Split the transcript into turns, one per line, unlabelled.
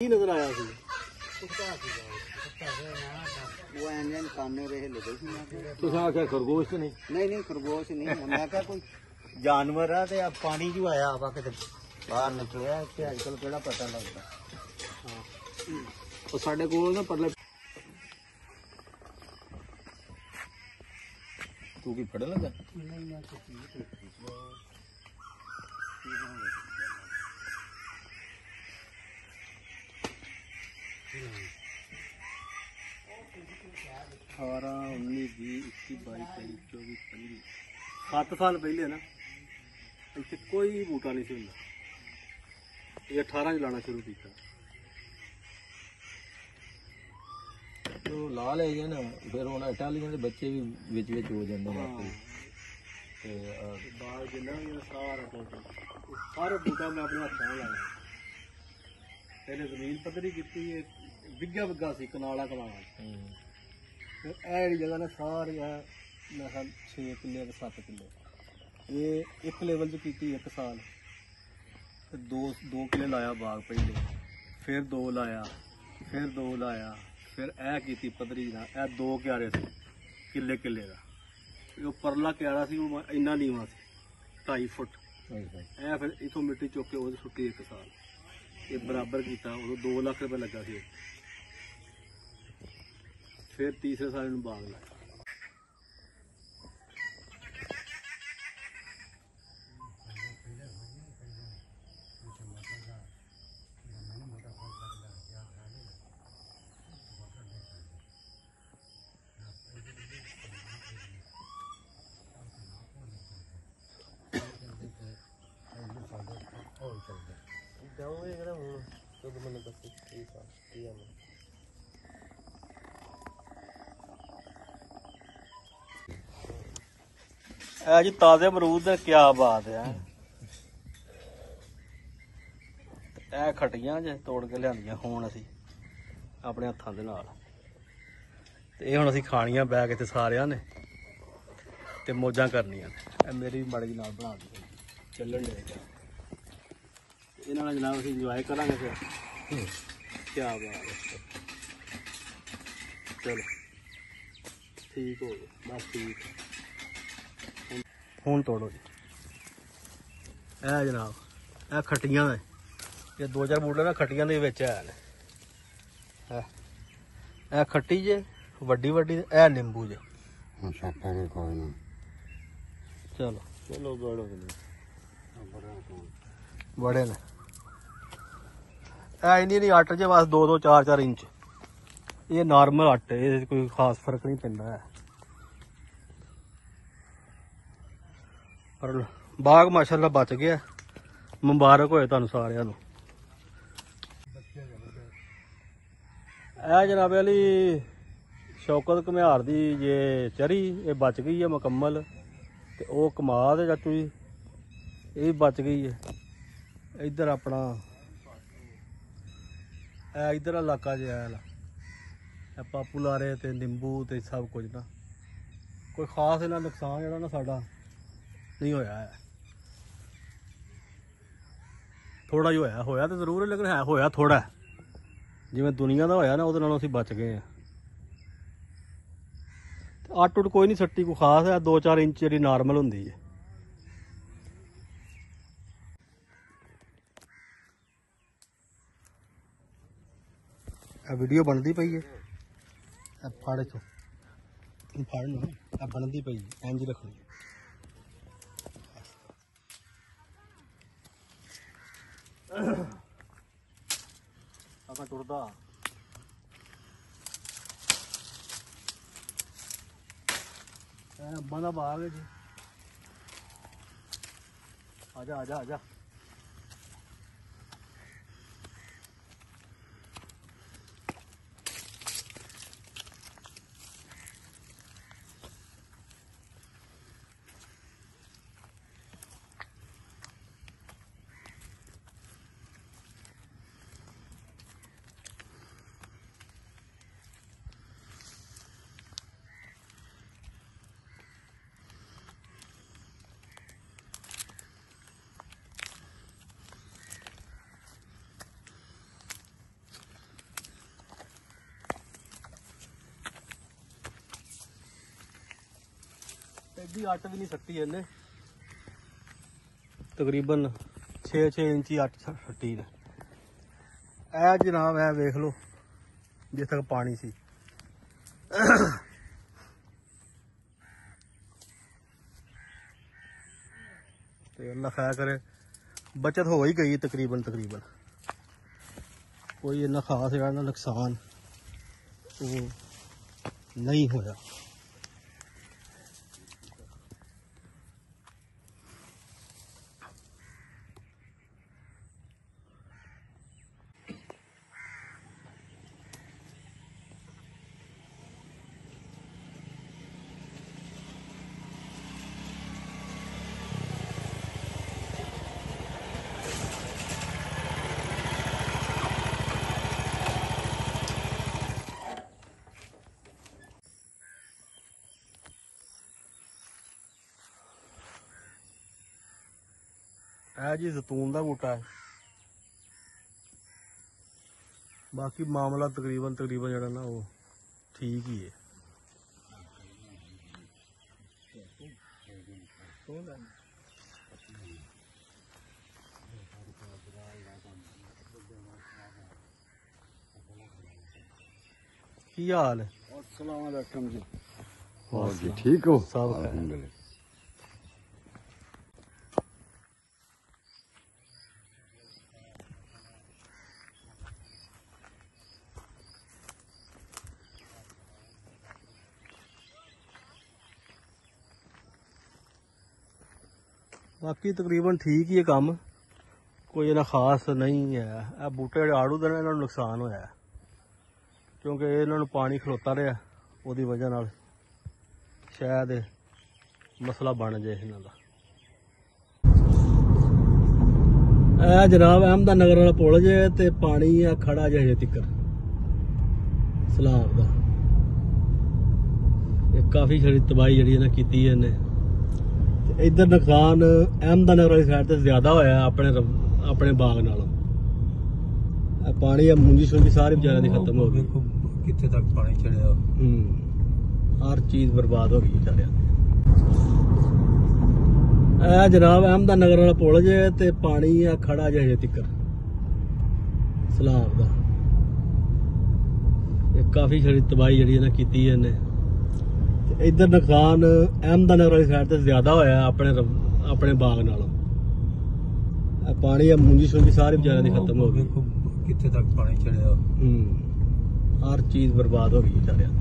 नजर आया सी
वो इंजन काने रहे लगे सी
तुस आख्या खरगोश तो नहीं
नहीं खरगोश नहीं मैं क्या कोई जानवर है ते पानी जो आया आप किते बाहर निकलिया ते आजकल केड़ा पता लगता
और साडे कोल ना परले तू की फड़ लगा
नहीं मैं कुछ
अठारह 19 20 21 22 23 24 25 7 साल पहले ना इतने कोई बूटा नहीं सी हुंदा ये 18 च लाना शुरू किया
तो ला ले गए ना फिर हम इटालियन के बच्चे भी विच विच हो जाते हैं ते
बाल जिन्ना भी सारा टोटल सारे बूटा मैं अपने हाथों लाया पहले जमीन पद्धरी की विगा विगा सी कनाला कनाला फिर ऐ जगह ने सारी मैं 6 किले 7 किले ये एक लेवल च की 1 साल फिर दो किले लाया बाग पहले फिर 2 लाया फिर 2 लाया फिर ऐ की पद्धरी ना ऐ 2 क्यारे से किले किले का जो परला क्यारा सी वो इन्ना नीवा सी 2.5 फुट ऐ फिर इथों मिट्टी चुक के वो सुट्टी 1 साल ये बराबर किया उदों 2 लाख रुपये लगा सी फिर तीसरे साल इन बाग लाया जी ताजे अमरूद क्या बात है ਇਹ ਖਟੀਆਂ ਜੇ ਤੋੜ ਕੇ ਲਿਆਂਦੀਆਂ ਹੁਣ ਅਸੀਂ ਆਪਣੇ ਹੱਥਾਂ ਦੇ ਨਾਲ ਤੇ ਇਹ ਹੁਣ ਅਸੀਂ ਖਾਣੀਆਂ ਬੈਗ ਇੱਥੇ ਸਾਰਿਆਂ ਨੇ ਤੇ ਮੌਜਾਂ ਕਰਨੀਆਂ ਨੇ ਇਹ ਮੇਰੀ ਮਾੜੀ ਨਾਲ ਬਣਾ ਦਿੱਤੀ ਚੱਲਣ ਦੇ ਇਹਨਾਂ ਨਾਲ ਜਨਾਬ ਅਸੀਂ ਇੰਜੋਏ ਕਰਾਂਗੇ ਫਿਰ ਕੀ ਬਾਤ ਹੈ ਚਲੋ ਠੀਕ ਹੋ ਗਿਆ ਬਸ ਠੀਕ ਹੁਣ ਤੋੜੋ ਜੀ ਇਹ ਜਨਾਬ ਇਹ ਖਟੀਆਂ ਨੇ ये 2-4 बूटे ना खट्टियां दे विच है ए खट्टी जे वड्डी वड्डी ए नींबू जे
कोई ना
चलो
चलो बड़ो
बड़े ने ए नहीं 8 जे बस 2-2 4-4 इंच ये नॉर्मल 8 ये कोई खास फर्क नहीं पैंदा है पर बाग माशाल्लाह बच गया मुबारक होए तुहानू सारिआं नू ਇਹ ਜਨਾਬ ਵਾਲੀ ਸ਼ੌਕਤ ਘੁਮਿਆਰ ਦੀ ਜੇ ਚਰੀ ਇਹ ਬਚ ਗਈ ਹੈ ਮੁਕੰਮਲ ਤੇ ਉਹ ਕਮਾਲ ਹੈ ਚਾਚੂ ਜੀ ਇਹ ਬਚ ਗਈ ਹੈ ਇੱਧਰ ਆਪਣਾ ਇਹ ਇੱਧਰ ਇਲਾਕਾ ਜਿਹਾ ਇਹ ਪਾਪੂਲਾਰੇ ਤੇ ਨਿੰਬੂ ਤੇ ਸਭ ਕੁਝ ਨਾ ਕੋਈ ਖਾਸ ਇਹਨਾਂ ਨੁਕਸਾਨ ਜਿਹੜਾ ਨਾ ਸਾਡਾ ਨਹੀਂ ਹੋਇਆ ਹੈ ਥੋੜਾ ਜਿਹਾ ਹੋਇਆ ਤਾਂ ਜ਼ਰੂਰ ਹੈ ਲੇਕਿਨ ਹੈ ਹੋਇਆ ਥੋੜਾ जिवें दुनिया का होया ना उहदे नालों असीं बच गए हैं अट उट कोई नहीं सट्टी कोई खास है 2-4 इंच जी नॉर्मल हुंदी है वीडियो बनती पई है फड़ चो फड़ ना बनती पई इंज रखनी टुरदा अंबा का बाग है जी आजा आजा आजा ਅੱਧੀ ਅੱਟ ਵੀ ਨਹੀਂ ਸੱਟੀ ਇਹਨੇ, ਤਕਰੀਬਨ 6 ਇੰਚੀ ਅੱਟ ਸੱਟੀ ਨੇ। ਇਹ ਜਨਾਬ ਇਹ ਵੇਖ ਲਓ ਜਿੱਥੇ ਤੱਕ ਪਾਣੀ ਸੀ। ਤੇ ਅੱਲਾ ਖੈਰ ਕਰੇ, ਬਚਤ ਹੋ ਹੀ ਗਈ ਤਕਰੀਬਨ ਕੋਈ ਇੰਨਾ ਖਾਸ ਜਿਹੜਾ ਨਾ ਨੁਕਸਾਨ ਉਹ ਨਹੀਂ ਹੋਇਆ। ਇਹ ਜੀ ਜ਼ੈਤੂਨ ਦਾ ਬੂਟਾ ਹੈ। ਬਾਕੀ ਮਾਮਲਾ ਤਕਰੀਬਨ ਜਿਹੜਾ ਨਾ ਉਹ ਠੀਕ ਹੀ ਹੈ। ਕੀ ਹਾਲ ਹੈ?
अस्सलाम वालेकुम जी।
हाँ जी ठीक हो?
सब खैर।
अल्हम्दुलिल्लाह।
ਬਾਕੀ ਤਕਰੀਬਨ ਠੀਕ ਹੀ ਹੈ ਕੰਮ, ਕੋਈ ਇਹਨਾਂ ਖਾਸ ਨਹੀਂ ਹੈ। ਇਹ ਬੂਟੇ ਜਿਹੜੇ ਆੜੂ ਦੇ ਨੇ ਇਹਨਾਂ ਨੂੰ ਨੁਕਸਾਨ ਹੋਇਆ ਹੈ, ਕਿਉਂਕਿ ਇਹਨਾਂ ਨੂੰ ਪਾਣੀ ਖਲੋਤਾ ਰਿਹਾ, ਉਹਦੀ ਵਜ੍ਹਾ ਨਾਲ ਸ਼ਾਇਦ ਇਹ ਮਸਲਾ ਬਣ ਜਾਏ ਇਹਨਾਂ ਦਾ। ਇਹ ਜਨਾਬ ਅਹਿਮਦ ਨਗਰ ਵਾਲਾ ਪੁਲ ਜੇ ਤੇ ਪਾਣੀ ਆ ਖੜਾ ਜੇ ਹਜੇ ਤੱਕ ਸਲਾਬ ਦਾ। ਇਹ ਕਾਫੀ ਸਾਰੀ ਤਬਾਹੀ ਜਿਹੜੀ ਇਹਨਾਂ ਕੀਤੀ ਹੈ ਇਹਨੇ। ਤੇ ਇੱਧਰ ਨੁਕਸਾਨ ਅਹਿਮਦ ਨਗਰ ਵਾਲੀ ਸਾਈਡ ਤੇ ਜ਼ਿਆਦਾ ਹੋਇਆ ਆਪਣੇ ਬਾਗ ਨਾਲੋਂ। ਇਹ ਪਾਣੀ ਆ ਮੁੰਜੀ ਸੁੰਜੀ ਸਾਰੀ ਵਿਚਾਰਿਆਂ ਦੀ ਖਤਮ ਹੋ ਗਈ।
ਕਿੱਥੇ ਤੱਕ ਪਾਣੀ ਚੜਿਆ।
ਹਰ ਚੀਜ਼ ਬਰਬਾਦ ਹੋ ਗਈ ਵਿਚਾਰਿਆਂ ਦੀ। ਇਹ ਜਨਾਬ ਅਹਿਮਦ ਨਗਰ ਵਾਲਾ ਪੁਲ ਜੇ ਤੇ ਪਾਣੀ ਆ ਖੜਾ ਜੇ ਹਜੇ ਤੱਕ ਸਲਾਬ ਦਾ। ਇਹ ਕਾਫੀ ਸਾਰੀ ਤਬਾਹੀ ਜਿਹੜੀ ਇਹਨਾਂ ਕੀਤੀ ਹੈ ਇਹਨੇ। ਤੇ ਇੱਧਰ ਨੁਕਸਾਨ ਅਹਿਮਦ ਨਗਰ ਵਾਲੀ ਸਾਈਡ ਤੇ ਜ਼ਿਆਦਾ ਹੋਇਆ ਆਪਣੇ ਬਾਗ ਨਾਲੋਂ। ਇਹ ਪਾਣੀ ਆ ਮੁੰਜੀ ਸੁੰਜੀ ਸਾਰੀ ਵਿਚਾਰਿਆਂ ਦੀ ਖਤਮ ਹੋ ਗਈ।
ਕਿੱਥੇ ਤੱਕ ਪਾਣੀ ਚੜਿਆ।
ਹਰ ਚੀਜ਼ ਬਰਬਾਦ ਹੋ ਗਈ ਵਿਚਾਰਿਆਂ ਦੀ।